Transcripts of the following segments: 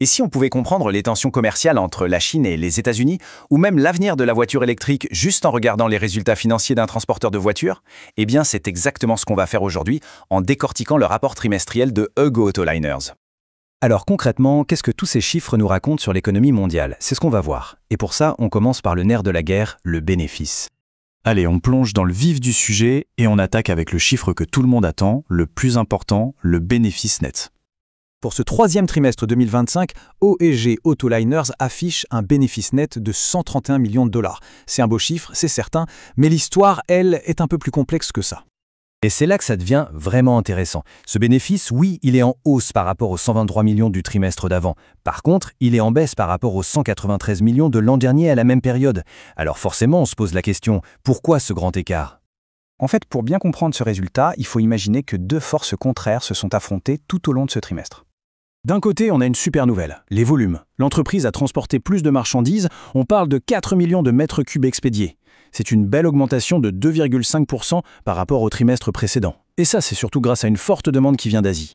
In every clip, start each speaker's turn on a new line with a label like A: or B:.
A: Et si on pouvait comprendre les tensions commerciales entre la Chine et les États-Unis, ou même l'avenir de la voiture électrique juste en regardant les résultats financiers d'un transporteur de voitures, eh bien c'est exactement ce qu'on va faire aujourd'hui en décortiquant le rapport trimestriel de Huggo Autoliners.
B: Alors concrètement, qu'est-ce que tous ces chiffres nous racontent sur l'économie mondiale? C'est ce qu'on va voir. Et pour ça, on commence par le nerf de la guerre, le bénéfice.
C: Allez, on plonge dans le vif du sujet et on attaque avec le chiffre que tout le monde attend, le plus important, le bénéfice net.
B: Pour ce troisième trimestre 2025, OEG Autoliners affiche un bénéfice net de 131 millions de dollars. C'est un beau chiffre, c'est certain, mais l'histoire, elle, est un peu plus complexe que ça. Et c'est là que ça devient vraiment intéressant. Ce bénéfice, oui, il est en hausse par rapport aux 123 millions du trimestre d'avant. Par contre, il est en baisse par rapport aux 193 millions de l'an dernier à la même période. Alors forcément, on se pose la question, pourquoi ce grand écart?
D: En fait, pour bien comprendre ce résultat, il faut imaginer que deux forces contraires se sont affrontées tout au long de ce trimestre.
B: D'un côté, on a une super nouvelle, les volumes. L'entreprise a transporté plus de marchandises, on parle de 4 millions de mètres cubes expédiés. C'est une belle augmentation de 2,5% par rapport au trimestre précédent. Et ça, c'est surtout grâce à une forte demande qui vient d'Asie.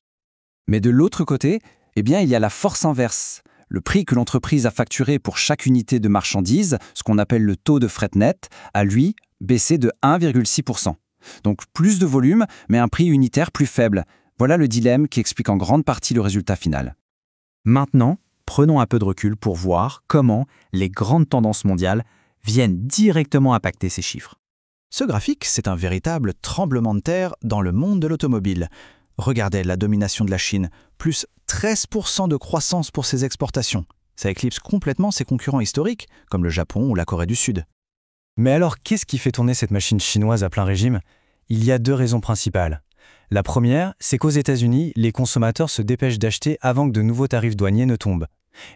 E: Mais de l'autre côté, il y a la force inverse. Le prix que l'entreprise a facturé pour chaque unité de marchandises, ce qu'on appelle le taux de fret net, a lui baissé de 1,6%. Donc plus de volume, mais un prix unitaire plus faible. Voilà le dilemme qui explique en grande partie le résultat final.
D: Maintenant, prenons un peu de recul pour voir comment les grandes tendances mondiales viennent directement impacter ces chiffres. Ce graphique, c'est un véritable tremblement de terre dans le monde de l'automobile. Regardez la domination de la Chine, plus 13% de croissance pour ses exportations. Ça éclipse complètement ses concurrents historiques, comme le Japon ou la Corée du Sud.
B: Mais alors, qu'est-ce qui fait tourner cette machine chinoise à plein régime? Il y a deux raisons principales. La première, c'est qu'aux États-Unis, les consommateurs se dépêchent d'acheter avant que de nouveaux tarifs douaniers ne tombent.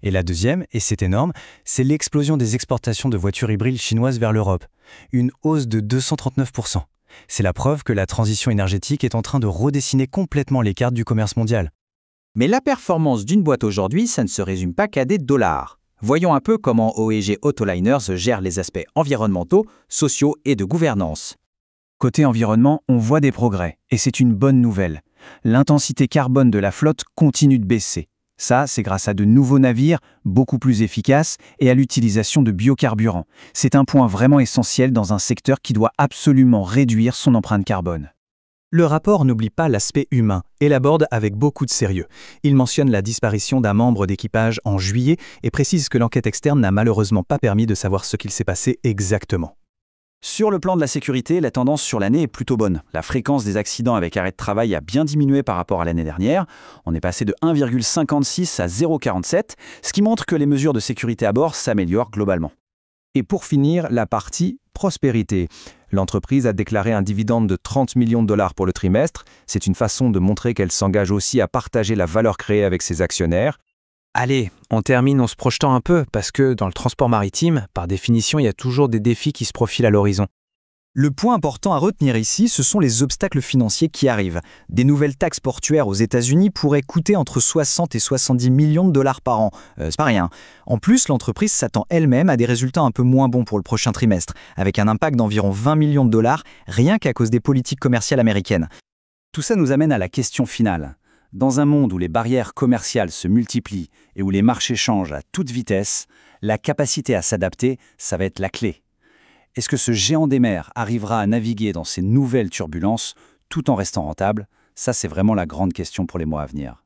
B: Et la deuxième, et c'est énorme, c'est l'explosion des exportations de voitures hybrides chinoises vers l'Europe. Une hausse de 239%. C'est la preuve que la transition énergétique est en train de redessiner complètement les cartes du commerce mondial.
F: Mais la performance d'une boîte aujourd'hui, ça ne se résume pas qu'à des dollars. Voyons un peu comment OEG Autoliners gère les aspects environnementaux, sociaux et de gouvernance.
D: Côté environnement, on voit des progrès, et c'est une bonne nouvelle. L'intensité carbone de la flotte continue de baisser. Ça, c'est grâce à de nouveaux navires, beaucoup plus efficaces, et à l'utilisation de biocarburants. C'est un point vraiment essentiel dans un secteur qui doit absolument réduire son empreinte carbone.
B: Le rapport n'oublie pas l'aspect humain et l'aborde avec beaucoup de sérieux. Il mentionne la disparition d'un membre d'équipage en juillet et précise que l'enquête externe n'a malheureusement pas permis de savoir ce qu'il s'est passé exactement.
A: Sur le plan de la sécurité, la tendance sur l'année est plutôt bonne. La fréquence des accidents avec arrêt de travail a bien diminué par rapport à l'année dernière. On est passé de 1,56 à 0,47, ce qui montre que les mesures de sécurité à bord s'améliorent globalement.
D: Et pour finir, la partie prospérité. L'entreprise a déclaré un dividende de 30 millions de dollars pour le trimestre. C'est une façon de montrer qu'elle s'engage aussi à partager la valeur créée avec ses actionnaires.
G: Allez, on termine en se projetant un peu, parce que dans le transport maritime, par définition, il y a toujours des défis qui se profilent à l'horizon.
D: Le point important à retenir ici, ce sont les obstacles financiers qui arrivent. Des nouvelles taxes portuaires aux États-Unis pourraient coûter entre 60 et 70 millions de dollars par an. C'est pas rien. En plus, l'entreprise s'attend elle-même à des résultats un peu moins bons pour le prochain trimestre, avec un impact d'environ 20 millions de dollars, rien qu'à cause des politiques commerciales américaines.
A: Tout ça nous amène à la question finale. Dans un monde où les barrières commerciales se multiplient et où les marchés changent à toute vitesse, la capacité à s'adapter, ça va être la clé. Est-ce que ce géant des mers arrivera à naviguer dans ces nouvelles turbulences tout en restant rentable? Ça, c'est vraiment la grande question pour les mois à venir.